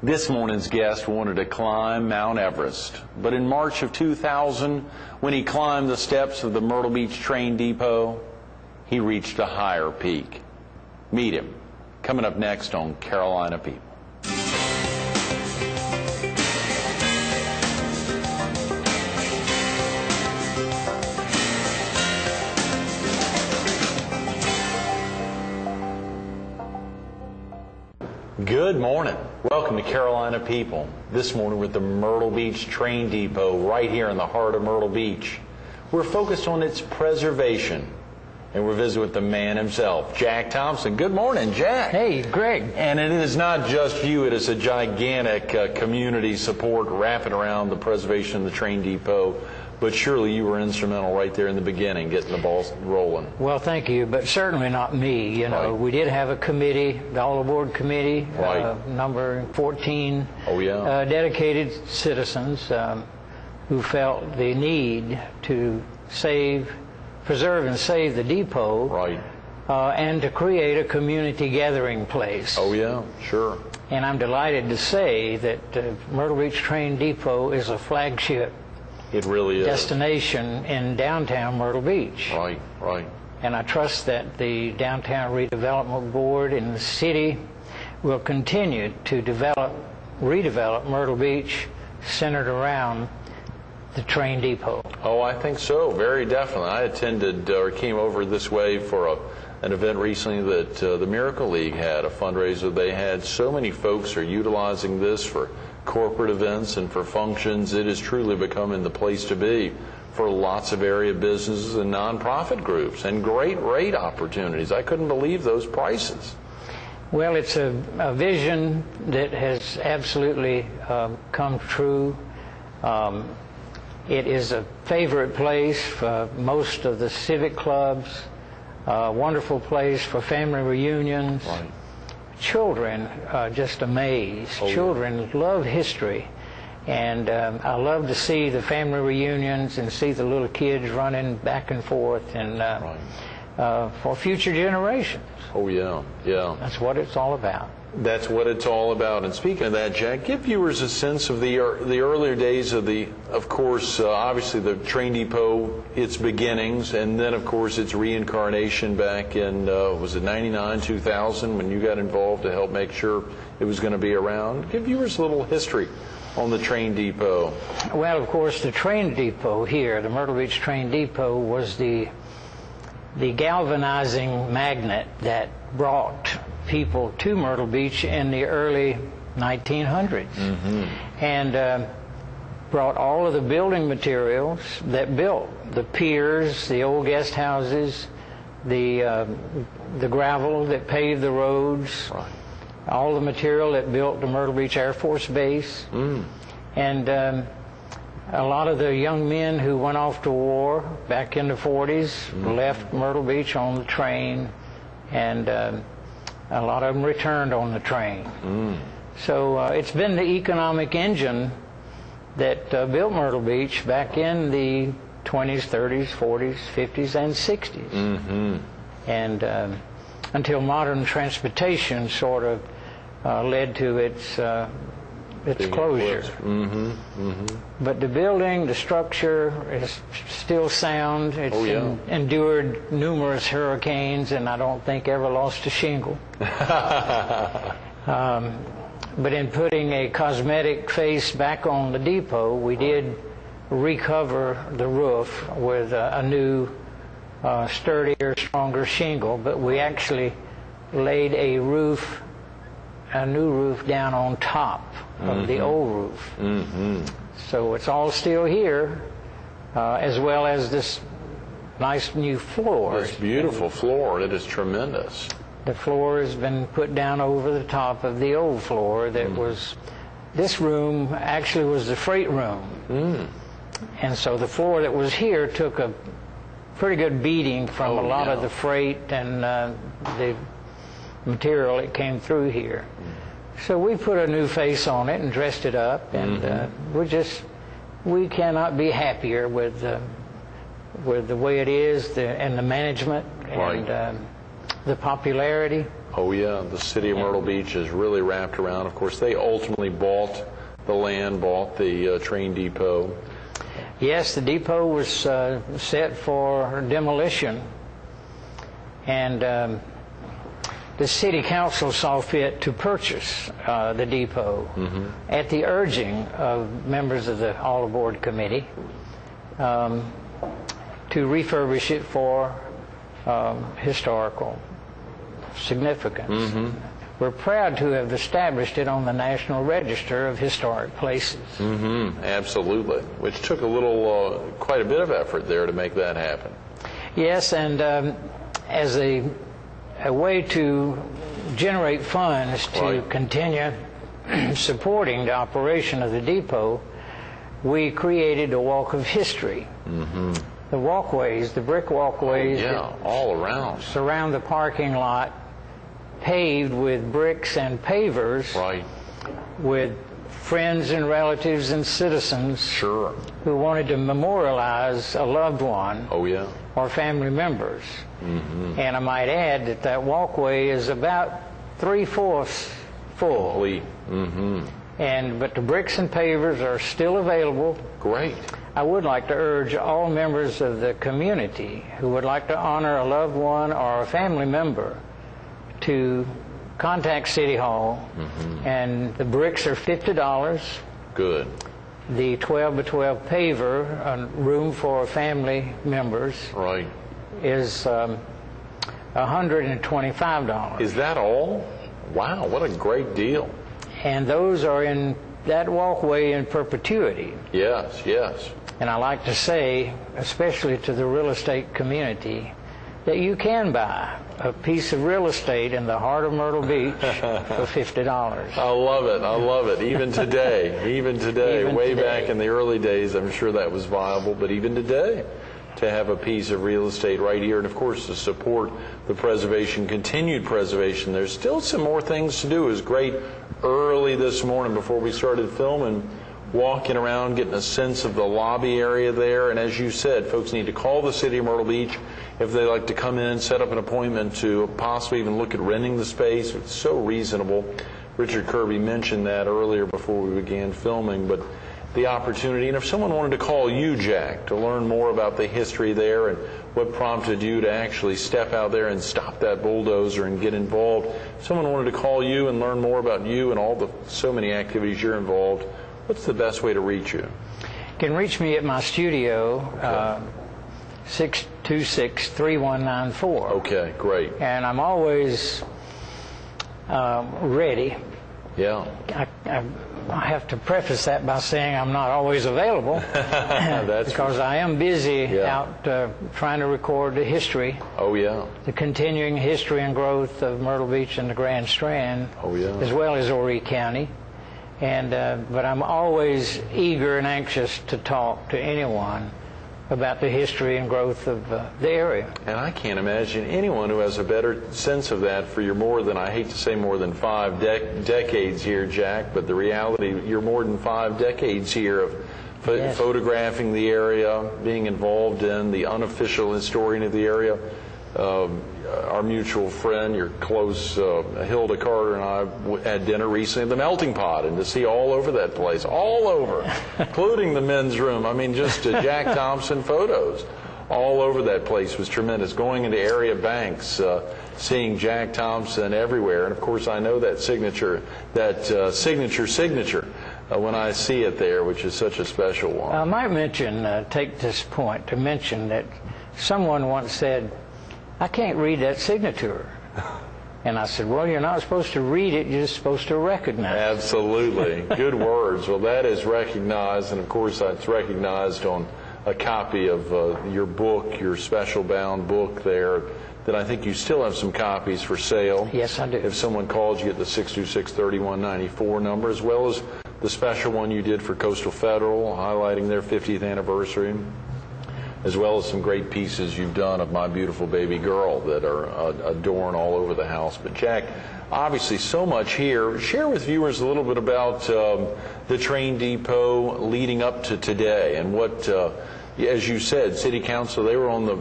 This morning's guest wanted to climb Mount Everest, but in March of 2000, when he climbed the steps of the Myrtle Beach train depot, he reached a higher peak. Meet him, coming up next on Carolina People. Good morning. Welcome to Carolina People. This morning with the Myrtle Beach train depot right here in the heart of Myrtle Beach. We're focused on its preservation, and we're visiting with the man himself, Jack Thompson. Good morning, Jack. Hey, Greg. And it is not just you, it is a gigantic community support wrapping around the preservation of the train depot. But surely you were instrumental right there in the beginning, getting the ball rolling. Well, thank you, but certainly not me. You know, Right. we did have a committee, the all-aboard committee, Right. number 14 dedicated citizens who felt the need to preserve and save the depot, Right. and to create a community gathering place. Oh, yeah, sure. And I'm delighted to say that Myrtle Beach Train Depot is a flagship It really is. destination in downtown Myrtle Beach. Right, right. And I trust that the Downtown Redevelopment Board and the city will continue to redevelop Myrtle Beach centered around the train depot. Oh, I think so, very definitely. I attended or came over this way for an event recently that the Miracle League had, a fundraiser they had. So many folks are utilizing this for corporate events and for functions. It is truly becoming the place to be for lots of area businesses and nonprofit groups, and great rate opportunities. I couldn't believe those prices. Well, it's a vision that has absolutely come true. It is a favorite place for most of the civic clubs, a wonderful place for family reunions. Right. Children are just amazed. Oh, yeah. Children love history, and I love to see the family reunions and see the little kids running back and forth, and for future generations. Oh, yeah, yeah. That's what it's all about. That's what it's all about. And speaking of that, Jack, give viewers a sense of the earlier days of course, obviously the train depot, its beginnings, and then, of course, its reincarnation back in, was it 99, 2000, when you got involved to help make sure it was going to be around. Give viewers a little history on the train depot. Well, of course, the train depot here, the Myrtle Beach Train Depot, was the galvanizing magnet that brought people to Myrtle Beach in the early 1900s, and brought all of the building materials that built the piers, the old guest houses, the gravel that paved the roads, Right. all the material that built the Myrtle Beach Air Force Base, and a lot of the young men who went off to war back in the 40s left Myrtle Beach on the train, and a lot of them returned on the train. So it's been the economic engine that built Myrtle Beach back in the 20s, 30s, 40s, 50s, and 60s. And until modern transportation sort of led to its closure. But the building, the structure is still sound. It's endured numerous hurricanes, and I don't think ever lost a shingle. But in putting a cosmetic face back on the depot, we did recover the roof with a new, sturdier, stronger shingle, but we actually laid a new roof down on top of the old roof. So it's all still here, as well as this nice new floor. This beautiful floor, it is tremendous. The floor has been put down over the top of the old floor that was, this room actually was the freight room. And so the floor that was here took a pretty good beating from a lot of the freight and the material that came through here. So we put a new face on it and dressed it up, and we cannot be happier with the way it is, and the management, and the popularity. Oh yeah, the city of Myrtle Beach is really wrapped around. Of course, they ultimately bought the land, bought the train depot. Yes, the depot was set for demolition, and the city council saw fit to purchase the depot at the urging of members of the All Aboard Committee to refurbish it for historical significance. We're proud to have established it on the National Register of Historic Places. Absolutely, which took a little, quite a bit of effort there to make that happen. Yes, and as a way to generate funds to continue supporting the operation of the depot, we created a Walk of History. The walkways, the brick walkways, all around, surround the parking lot, paved with bricks and pavers, with friends and relatives and citizens who wanted to memorialize a loved one or family members. And I might add that that walkway is about 3/4 full. Complete. But the bricks and pavers are still available. Great. I would like to urge all members of the community who would like to honor a loved one or a family member to contact City Hall, and the bricks are $50. Good. The 12 by 12 paver, room for family members, is $125. Is that all? Wow, what a great deal. And those are in that walkway in perpetuity. Yes, yes. And I like to say, especially to the real estate community, that you can buy a piece of real estate in the heart of Myrtle Beach for $50. I love it. I love it. Even today, even today, way back in the early days, I'm sure that was viable. But even today, to have a piece of real estate right here, and of course to support the preservation, continued preservation. There's still some more things to do. It was great early this morning before we started filming, walking around, getting a sense of the lobby area there. And as you said, folks need to call the city of Myrtle Beach if they like to come in, set up an appointment to possibly even look at renting the space. It's so reasonable. Richard Kirby mentioned that earlier before we began filming, but the opportunity. And if someone wanted to call you, Jack, to learn more about the history there and what prompted you to actually step out there and stop that bulldozer and get involved, if someone wanted to call you and learn more about you and all the so many activities you're involved, what's the best way to reach you? You can reach me at my studio, 626-3194. Okay, great. And I'm always ready. Yeah. I have to preface that by saying I'm not always available because I am busy out trying to record the history. Oh, yeah. The continuing history and growth of Myrtle Beach and the Grand Strand, as well as Horry County. And but I'm always eager and anxious to talk to anyone about the history and growth of the area. And I can't imagine anyone who has a better sense of that for your more than, I hate to say more than 5 decades here, Jack, but the reality, you're more than 5 decades here of photographing the area, being involved in the unofficial historian of the area. Our mutual friend, your close Hilda Carter, and I had dinner recently at the Melting Pot, and to see all over that place, all over, including the men's room. I mean, just Jack Thompson photos all over that place was tremendous. Going into area banks, seeing Jack Thompson everywhere, and of course I know that signature, when I see it there, which is such a special one. I might mention, take this point to mention that someone once said, "I can't read that signature." And I said, well, you're not supposed to read it, you're just supposed to recognize it. Absolutely. Good words. Well, that is recognized, and of course that's recognized on a copy of your book, your special bound book there, that I think you still have some copies for sale. Yes, I do. If someone calls, you get the 626-3194 number, as well as the special one you did for Coastal Federal, highlighting their 50th anniversary, as well as some great pieces you've done of My Beautiful Baby Girl that are adorned all over the house. But Jack, obviously so much here. Share with viewers a little bit about the train depot leading up to today, and what, as you said, City Council, they were on the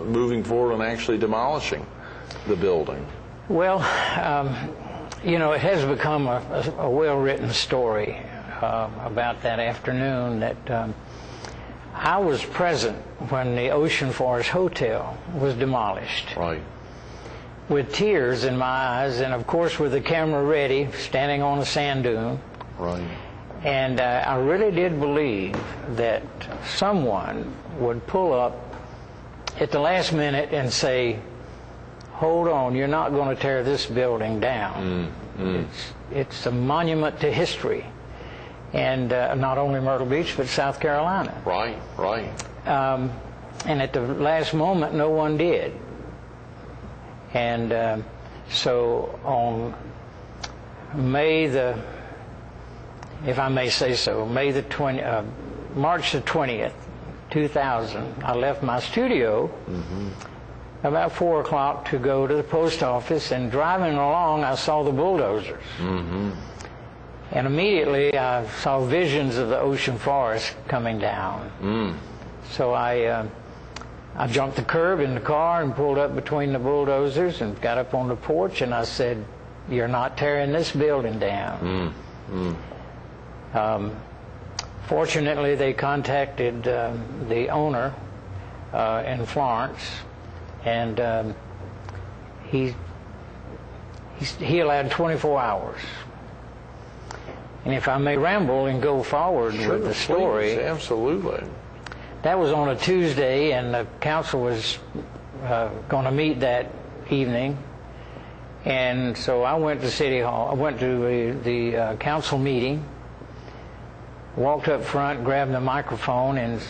moving forward and actually demolishing the building. Well, you know, it has become a well-written story about that afternoon that I was present when the Ocean Forest Hotel was demolished. Right. With tears in my eyes, and of course with the camera ready, standing on a sand dune. Right. And I really did believe that someone would pull up at the last minute and say, hold on, you're not going to tear this building down. It's a monument to history. And not only Myrtle Beach, but South Carolina. Right, right. And at the last moment, no one did. And so on May the, if I may say so, March the 20th, 2000, I left my studio about 4 o'clock to go to the post office, and driving along, I saw the bulldozers. And immediately I saw visions of the Ocean Forest coming down. So I jumped the curb in the car and pulled up between the bulldozers and got up on the porch, and I said, you're not tearing this building down. Fortunately, they contacted the owner in Florence, and he allowed 24 hours. And if I may ramble and go forward with the story. Please, absolutely. That was on a Tuesday, and the council was going to meet that evening. And so I went to City Hall. I went to the council meeting, walked up front, grabbed the microphone, and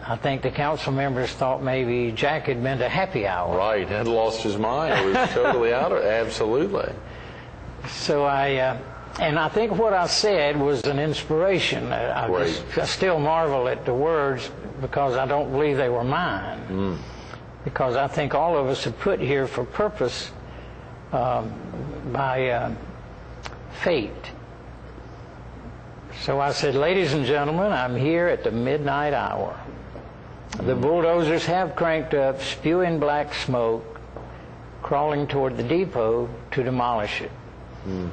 I think the council members thought maybe Jack had been to happy hour. Right, had lost his mind. He was totally out of it. Absolutely. So and I think what I said was an inspiration. I still marvel at the words because I don't believe they were mine. Because I think all of us are put here for purpose by fate. So I said, ladies and gentlemen, I'm here at the midnight hour. The bulldozers have cranked up, spewing black smoke, crawling toward the depot to demolish it.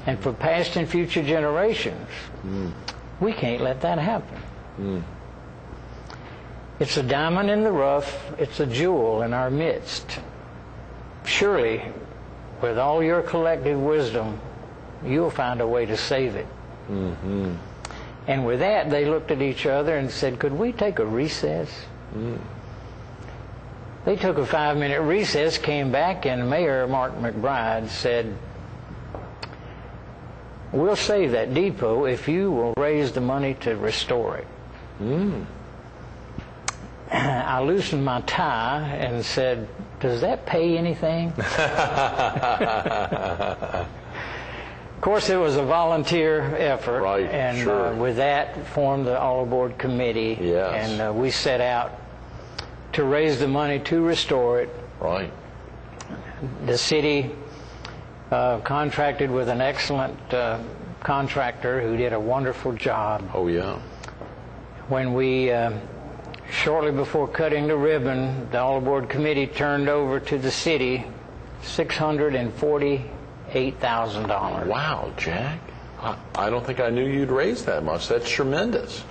And for past and future generations, we can't let that happen. It's a diamond in the rough. It's a jewel in our midst. Surely, with all your collective wisdom, you'll find a way to save it. And with that, they looked at each other and said, could we take a recess? They took a 5-minute recess, came back, and Mayor Mark McBride said, we'll save that depot if you will raise the money to restore it. I loosened my tie and said, does that pay anything? Of course, it was a volunteer effort. Right, and with that, formed the all-aboard committee. Yes. And we set out to raise the money to restore it. Right. The city contracted with an excellent contractor who did a wonderful job. Oh, yeah. When we, shortly before cutting the ribbon, the all-aboard committee turned over to the city $648,000. Wow, Jack. I don't think I knew you'd raised that much. That's tremendous.